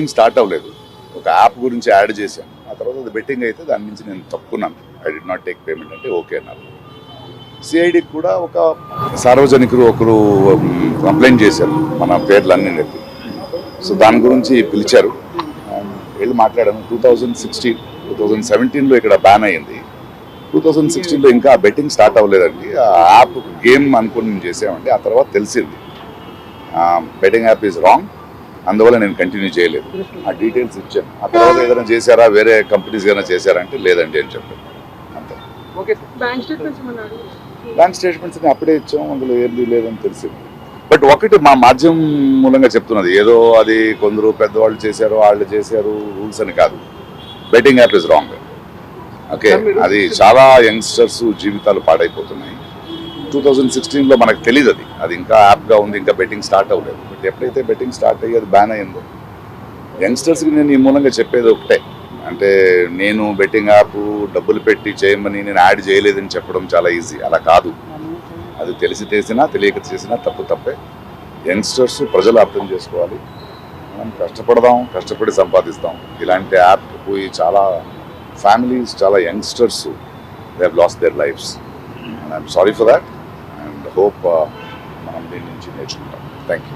Start అవ్వలేదు. ఒక app గురించి యాడ్ చేశాను. ఆ తర్వాత అది బెట్టింగ్ అయితే దాని నుంచి నేను తప్పుకున్నాను. I did not take payment అంటే ఓకే అన్నారు. సిఐడికి కూడా ఒక సార్వజనికులు ఒకరు కంప్లైంట్ చేశారు మన పేర్లన్నీ నెత్తి. సో దాని గురించి పిలిచారు, వెళ్ళి మాట్లాడాను. 2017లో ఇక్కడ బ్యాన్ అయ్యింది. 2016లో ఇంకా బెట్టింగ్ స్టార్ట్ అవ్వలేదండి. ఆ యాప్ గేమ్ అనుకుని మేము చేసామండి. ఆ తర్వాత తెలిసింది బెట్టింగ్ యాప్ ఈజ్ రాంగ్, అందువల్ల నేను కంటిన్యూ చేయలేదు. ఆ డీటెయిల్స్ ఇచ్చాను. ఆ తర్వాత ఏదైనా చేశారా, వేరే కంపెనీస్ ఏదైనా చేశారంటే లేదండి అని చెప్పాను. అంతే. బ్యాంక్ స్టేట్మెంట్స్ అప్పుడే ఇచ్చాము, అందులో ఏది లేదని తెలిసింది. బట్ ఒకటి మా మాధ్యమం మూలంగా చెప్తున్నది, ఏదో అది కొందరు పెద్దవాళ్ళు చేశారు, వాళ్ళు చేశారు రూల్స్ అని కాదు. Betting app is wrong. Okay, అది చాలా యంగ్స్టర్స్ జీవితాలు పాడైపోతున్నాయి. 2016లో మనకు తెలియదు అది ఇంకా యాప్గా ఉంది, ఇంకా బెట్టింగ్ స్టార్ట్ అవ్వలేదు. బట్ ఎప్పుడైతే బెట్టింగ్ స్టార్ట్ అయ్యి అది బ్యాన్ అయ్యిందో, యంగ్స్టర్స్కి నేను ఈ మూలంగా చెప్పేది ఒకటే, అంటే నేను బెట్టింగ్ యాప్ డబ్బులు పెట్టి చేయమని నేను యాడ్ చేయలేదని చెప్పడం చాలా ఈజీ. అలా కాదు, అది తెలిసి చేసినా తెలియక చేసినా తప్పే. యంగ్స్టర్స్ ప్రజలు అర్థం చేసుకోవాలి. మనం కష్టపడదాం, కష్టపడి సంపాదిస్తాం. ఇలాంటి యాప్ పోయి చాలా ఫ్యామిలీస్, చాలా youngsters they have lost there lifes. And I'm sorry for that and hope మనం దీని నుంచి నేర్చుకుంటాం. Thank you.